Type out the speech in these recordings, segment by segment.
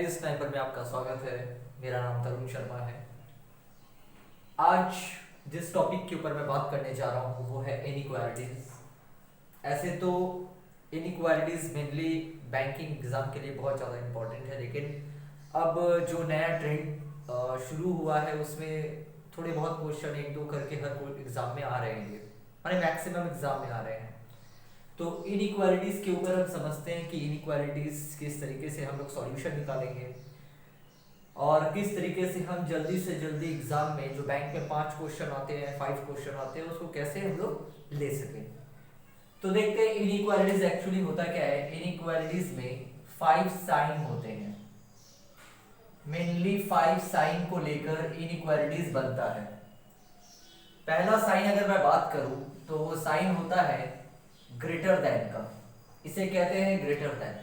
Inequality sniper में आपका स्वागत है। मेरा नाम तरुण शर्मा है। आज जिस टॉपिक के ऊपर मैं बात करने जा रहा हूँ वो है इनिक्वालिटीज। ऐसे तो इनिक्वालिटीज मेनली बैंकिंग एग्जाम के लिए बहुत ज़्यादा इम्पोर्टेंट है, लेकिन अब जो नया ट्रेंड शुरू हुआ है उसमें थोड़े बहुत क्वेश्चन एक दो करके हर कोई एग्जाम में आ रहे हैं, माने मैक्सिमम एग्जाम में आ रहे हैं। तो इनइक्वालिटीज के ऊपर हम समझते हैं कि इनइक्वालिटीज किस तरीके से हम लोग सॉल्यूशन निकालेंगे और किस तरीके से हम जल्दी से जल्दी एग्जाम में जो बैंक में 5 क्वेश्चन आते हैं 5 क्वेश्चन आते हैं उसको कैसे हम लोग ले सकें। तो देखते हैं इनइक्वालिटीज एक्चुअली होता क्या है। इनइक्वालिटीज में 5 साइन होते हैं, मेनली 5 साइन को लेकर इनइक्वालिटीज बनता है। पहला साइन अगर मैं बात करूं तो वो साइन होता है ग्रेटर देन का, इसे कहते हैं ग्रेटर देन।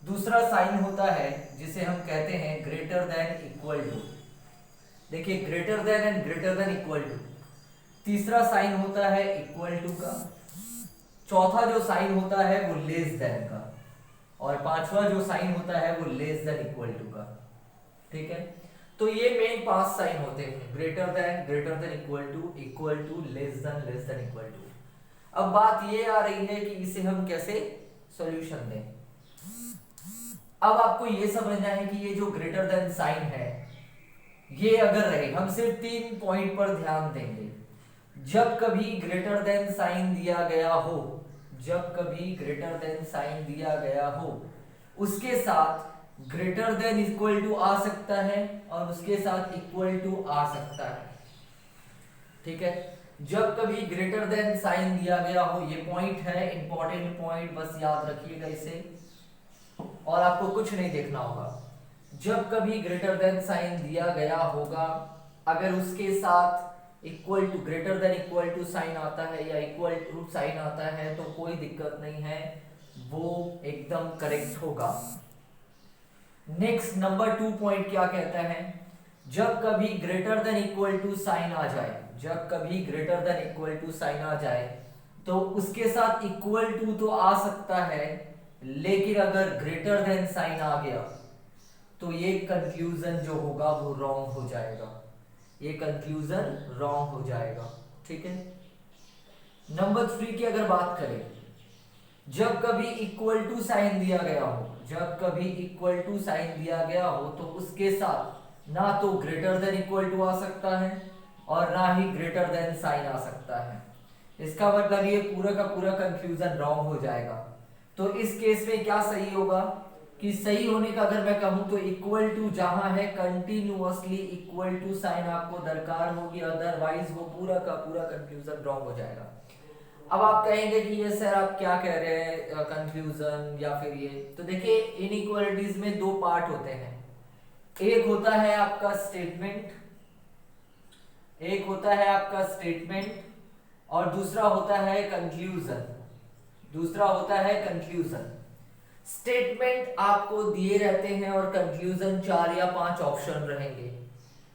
दूसरा साइन होता है जिसे हम कहते हैं ग्रेटर देन इक्वल टू। देखिए greater than and greater than equal to. तीसरा साइन होता है इक्वल टू का। चौथा जो साइन होता है वो लेस देन का, और पांचवा जो साइन होता है वो लेस देन इक्वल टू का। ठीक है, तो ये मेन 5 साइन होते हैं, greater than equal to less than equal to. अब बात ये आ रही है कि इसे हम कैसे सॉल्यूशन दें। अब आपको ये समझना है कि ये जो ग्रेटर देन साइन है ये अगर रहे, हम सिर्फ 3 पॉइंट पर ध्यान देंगे। जब कभी ग्रेटर देन साइन दिया गया हो, जब कभी ग्रेटर देन साइन दिया गया हो उसके साथ ग्रेटर देन इक्वल टू आ सकता है और उसके साथ इक्वल टू आ सकता है। ठीक है, जब कभी ग्रेटर देन साइन दिया गया हो, ये पॉइंट है इंपॉर्टेंट पॉइंट, बस याद रखिएगा इसे और आपको कुछ नहीं देखना होगा। जब कभी ग्रेटर देन साइन दिया गया होगा, अगर उसके साथ equal to greater than equal to sign आता है या इक्वल टू साइन आता है तो कोई दिक्कत नहीं है, वो एकदम करेक्ट होगा। नेक्स्ट नंबर 2 पॉइंट क्या कहता है, जब कभी greater than equal to sign आ जाए, जब कभी greater than equal to sign आ जाए तो उसके साथ इक्वल टू तो आ सकता है, लेकिन अगर ग्रेटर देन साइन आ गया तो ये कंक्लूजन जो होगा वो रॉन्ग हो जाएगा, ये कंक्लूजन रॉन्ग हो जाएगा। ठीक है, नंबर 3 की अगर बात करें, जब कभी इक्वल टू साइन दिया गया हो, जब कभी इक्वल टू साइन दिया गया हो तो उसके साथ ना तो ग्रेटर देन इक्वल टू आ सकता है और ना ही ग्रेटर देन साइन आ सकता है। इसका मतलब ये पूरा का पूरा कंफ्यूजन रॉन्ग हो जाएगा। तो इस केस में क्या सही होगा कि सही होने का अगर मैं कहूं तो इक्वल टू जहां है कंटिन्यूअसली इक्वल टू साइन आपको दरकार होगी, अदरवाइज वो पूरा का पूरा कंफ्यूजन रॉन्ग हो जाएगा। अब आप कहेंगे कि ये सर आप क्या कह रहे हैं, कंफ्यूजन या फिर ये। तो देखिए इनइक्वालिटीज में 2 पार्ट होते हैं, एक होता है आपका स्टेटमेंट, एक होता है आपका स्टेटमेंट और दूसरा होता है कंक्लूजन, दूसरा होता है कंक्लूजन। स्टेटमेंट आपको दिए रहते हैं और कंक्लूजन 4 या 5 ऑप्शन रहेंगे।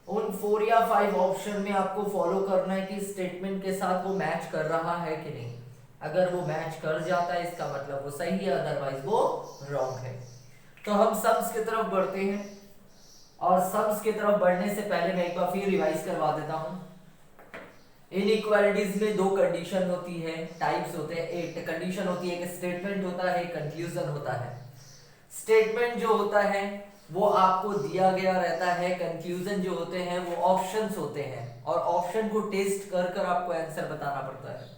उन 4 या 5 ऑप्शन में आपको फॉलो करना है कि स्टेटमेंट के साथ वो मैच कर रहा है कि नहीं। अगर वो मैच कर जाता है इसका मतलब वो सही है, अदरवाइज वो रॉन्ग है। तो हम सम्स की तरफ बढ़ते हैं और सम्स की तरफ बढ़ने से पहले मैं एक बार फिर रिवाइज करवा देता हूं। इनइक्वालिटीज में 2 कंडीशन होती है, टाइप्स होते हैं। एक कंडीशन होती है, एक स्टेटमेंट होता है, कंक्लूजन होता है। स्टेटमेंट जो होता है वो आपको दिया गया रहता है, कंक्लूजन जो होते हैं वो ऑप्शंस होते हैं और ऑप्शन को टेस्ट कर कर आपको आंसर बताना पड़ता है।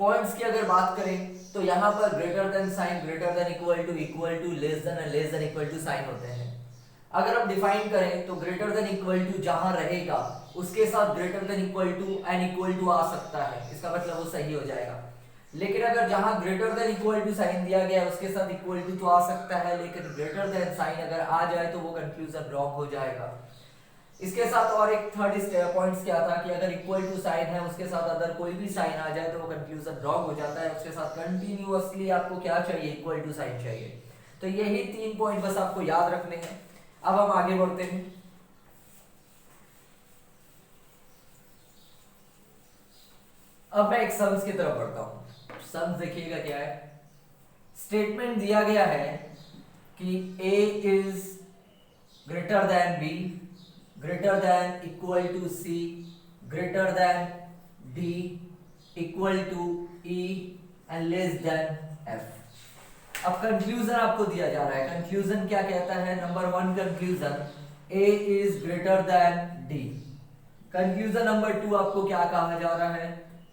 पॉइंट्स की अगर बात करें तो यहाँ पर greater than sign, greater than equal to less than equal to sign होते हैं। अगर हम डिफाइन करें तो ग्रेटर देन इक्वल टू जहां रहेगा उसके साथ greater than equal to and equal to आ सकता है, इसका मतलब वो सही हो जाएगा। लेकिन अगर जहां greater than equal to sign दिया गया है उसके साथ इक्वल टू तो आ सकता है, लेकिन ग्रेटर देन साइन अगर आ जाए तो वो कंफ्यूजन रॉन्ग हो जाएगा। इसके साथ और एक थर्ड पॉइंट्स क्या था कि अगर इक्वल टू साइन है उसके साथ अगर कोई भी साइन आ जाए तो वो कंफ्यूजन रॉन्ग हो जाता है। उसके साथ कंटिन्यूअसली आपको क्या चाहिए, इक्वल टू साइन चाहिए। तो यही 3 पॉइंट बस आपको याद रखने हैं। अब हम आगे बढ़ते हैं। अब मैं एक सम्स की तरफ बढ़ता हूं। सम्स देखिएगा क्या है, स्टेटमेंट दिया गया है कि A is greater than B, greater than equal to C, greater than D, equal to E and less than F। अब कंक्लूजन आपको दिया जा रहा है। कंक्लूजन क्या कहता है? Number 1 conclusion, A is greater than D। Conclusion number 2 आपको क्या कहा जा रहा है?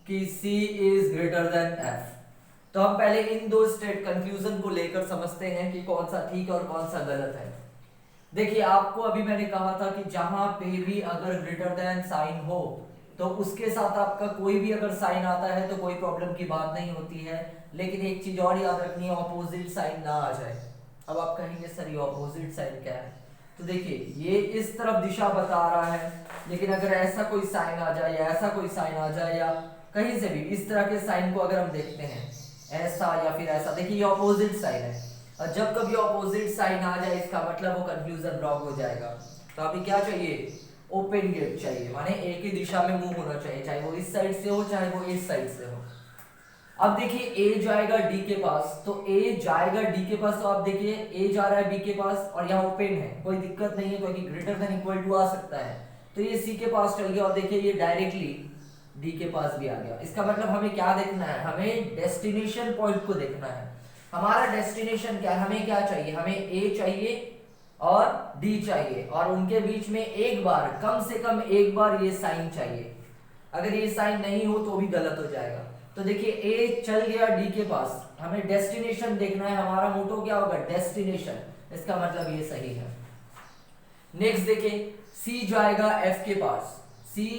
कि C is greater than F। तो हम पहले इन दो स्टेट कंक्लूजन को लेकर समझते हैं कि कौन सा ठीक और कौन सा गलत है। देखिए, आपको अभी मैंने कहा था कि जहां पे भी अगर ग्रेटर देन साइन हो तो उसके साथ आपका कोई भी अगर साइन आता है तो कोई प्रॉब्लम की बात नहीं होती है, लेकिन एक चीज और याद रखनी है, ऑपोजिट साइन ना आ जाए। अब आप कहेंगे सर ये ऑपोजिट साइन क्या है? तो देखिए, ये इस तरफ दिशा बता रहा है, लेकिन अगर ऐसा कोई साइन आ जाए या ऐसा कोई साइन आ जाए या कहीं से भी इस तरह के साइन को अगर हम देखते हैं ऐसा या फिर ऐसा, देखिए ये ऑपोजिट साइन है, और जब कभी ऑपोजिट साइन आ जाए इसका मतलब वो कंफ्यूजन रॉन्ग हो जाएगा। तो अभी क्या चाहिए? ओपन गेट चाहिए, माने एक ही दिशा में मूव होना चाहिए, चाहे वो इस साइड से हो चाहे वो इस साइड से हो। अब देखिए A जाएगा D के पास, तो A जाएगा D के पास, तो आप देखिए A जा रहा है B के पास और यहाँ ओपन है, कोई दिक्कत नहीं है क्योंकि ग्रेटर देन इक्वल टू आ सकता है। तो ये C के पास चल गया और देखिए ये डायरेक्टली D के पास भी आ गया। इसका मतलब हमें क्या देखना है? हमें डेस्टिनेशन पॉइंट को देखना है। हमारा डेस्टिनेशन क्या है? हमें क्या चाहिए? हमें A चाहिए और D चाहिए, और उनके बीच में एक बार, कम से कम एक बार ये साइन चाहिए। अगर ये साइन नहीं हो तो भी गलत हो जाएगा। तो देखिए A चल गया D के पास, हमें डेस्टिनेशन देखना है। हमारा मोटो क्या होगा? डेस्टिनेशन। इसका मतलब ये सही है। नेक्स्ट देखिए, C जाएगा F के पास, C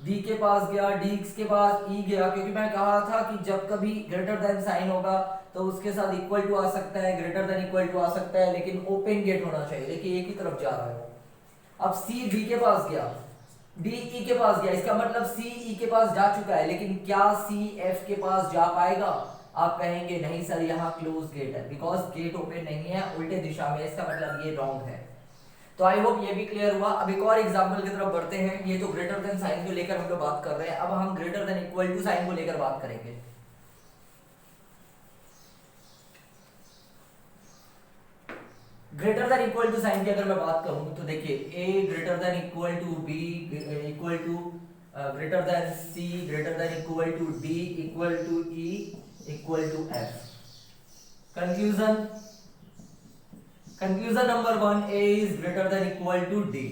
D के पास गया, D के पास E गया, क्योंकि मैं कहा था कि जब कभी ग्रेटर देन साइन होगा तो उसके साथ इक्वल टू आ सकता है, ग्रेटर देन इक्वल टू आ सकता है, लेकिन ओपन गेट होना चाहिए। देखिए एक ही तरफ जा रहा है। अब C D के पास गया, D E के पास गया, इसका मतलब C E के पास जा चुका है, लेकिन क्या C F के पास जा पाएगा? आप कहेंगे नहीं सर यहाँ क्लोज गेट है, बिकॉज गेट ओपन नहीं है, उल्टे दिशा में, इसका मतलब ये रॉन्ग है। तो आई होप ये भी क्लियर हुआ। अब एक और एग्जांपल की तरफ बढ़ते हैं। ये तो ग्रेटर देन साइन को लेकर हम लोग बात कर रहे हैं, अब हम greater than equal to sign को लेकर बात करेंगे। Greater than equal to sign की अगर मैं बात करूं तो देखिए A greater than equal to B equal to greater than C greater than equal to D equal to E equal to F। Conclusion, conclusion number 1, A is greater than equal to D।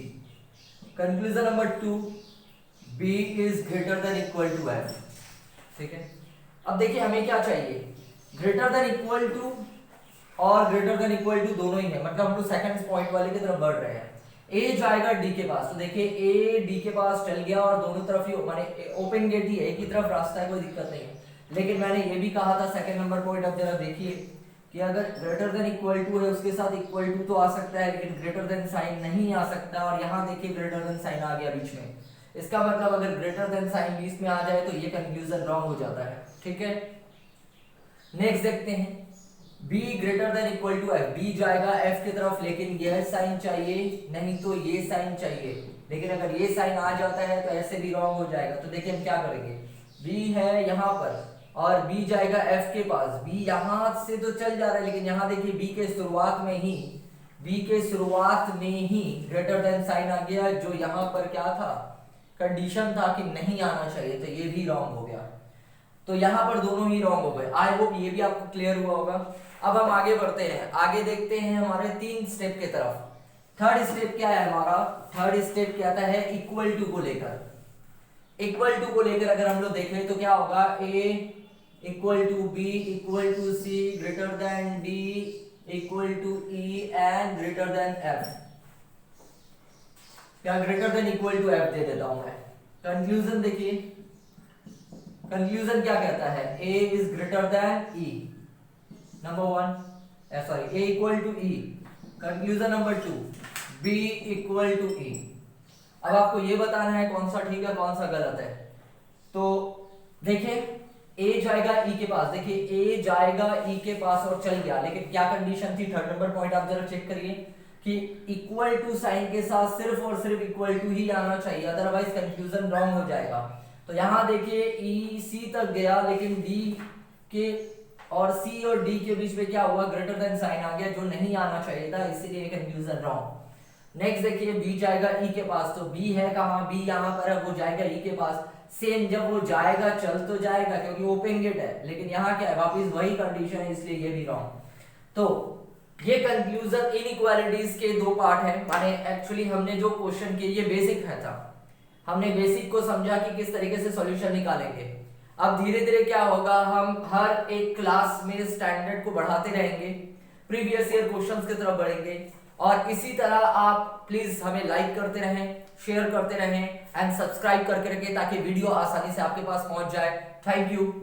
Conclusion number 2, B is greater than equal to F। ठीक है, अब देखिए हमें क्या चाहिए? Greater than equal to और greater than equal to दोनों ही है, मतलब हम लोग सेकंड पॉइंट वाले की तरफ बढ़ रहे हैं। A जाएगा D के पास, तो देखिए A D के पास चल गया और दोनों तरफ ही माने ओपन गेट ही है, एक ही तरफ रास्ता है, कोई दिक्कत नहीं है। लेकिन मैंने ये भी कहा था सेकंड नंबर पॉइंट, अब जरा देखिए कि अगर ग्रेटर देन इक्वल टू है उसके साथ इक्वल टू तो आ सकता है, लेकिन ग्रेटर देन साइन नहीं आ सकता, और यहाँ देखिए ग्रेटर देन साइन आ गया बीच में। इसका मतलब अगर ग्रेटर देन साइन बीच में आ जाए तो ये कंक्लूजन रॉन्ग हो जाता है। ठीक है, नेक्स्ट देखते हैं, B greater than equal to F। B जाएगा F की तरफ, लेकिन यह साइन चाहिए, नहीं तो ये साइन चाहिए, लेकिन अगर ये साइन आ जाता है तो ऐसे भी रॉन्ग हो जाएगा। तो देखिए हम क्या करेंगे, B है यहाँ पर और B जाएगा F के पास। B यहाँ से तो चल जा रहा है, लेकिन यहाँ देखिए B के शुरुआत में ही ग्रेटर देन साइन आ गया, जो यहाँ पर क्या था? कंडीशन था कि नहीं आना चाहिए, तो ये भी रॉन्ग हो गया। तो यहाँ पर दोनों ही रॉन्ग हो गए। आई होप ये भी आपको क्लियर हुआ होगा। अब हम आगे बढ़ते हैं, आगे देखते हैं हमारे 3 स्टेप के तरफ। थर्ड स्टेप क्या है हमारा? थर्ड स्टेप कहता है इक्वल टू को लेकर। इक्वल टू को लेकर अगर हम लोग देखें तो क्या होगा? A equal to B equal to C greater than D equal to E and greater than F। क्या greater than equal to F दे देता हूं मैं। कंक्लूजन देखिए, कंक्लूजन क्या कहता है? A is greater than E, number 1, sorry A equal to E। Conclusion number 2, B equal to E। अब आपको ये बताना है कौन सा ठीक है कौन सा गलत है। तो देखिए A जाएगा E के पास, देखिए A जाएगा E के पास और चल गया, लेकिन क्या कंडीशन थी? थर्ड नंबर पॉइंट आप जरा चेक करिए कि इक्वल टू साइन के साथ सिर्फ और सिर्फ इक्वल टू ही आना चाहिए, अदरवाइज कंफ्यूजन रॉन्ग हो जाएगा। तो यहाँ देखिए E C तक गया, लेकिन D के और सी और डी के बीच में क्या हुआ, ग्रेटर देन साइन आ गया, जो नहीं आना चाहिए था, इसीलिए कंफ्यूजन रॉन्ग। नेक्स्ट देखिए बी जाएगा ई के पास, तो बी है कहां, बी यहां पर है, वो जाएगा ई के पास। सेम जब वो जाएगा चल तो जाएगा क्योंकि ओपन गेट है, लेकिन यहाँ क्या है वापस वही कंडीशन है, इसलिए ये भी रॉन्ग। तो ये कंक्लूजन इनइक्वालिटीज के दो पार्ट है, माने एक्चुअली हमने जो क्वेश्चन किए ये बेसिक है था, हमने बेसिक को समझा कि किस तरीके से सॉल्यूशन निकालेंगे। अब धीरे धीरे क्या होगा, हम हर एक क्लास में स्टैंडर्ड को बढ़ाते रहेंगे, प्रीवियस ईयर क्वेश्चंस की तरफ बढ़ेंगे, और इसी तरह आप प्लीज हमें लाइक करते रहें, शेयर करते रहें एंड सब्सक्राइब करके रखें ताकि वीडियो आसानी से आपके पास पहुंच जाए। Thank you.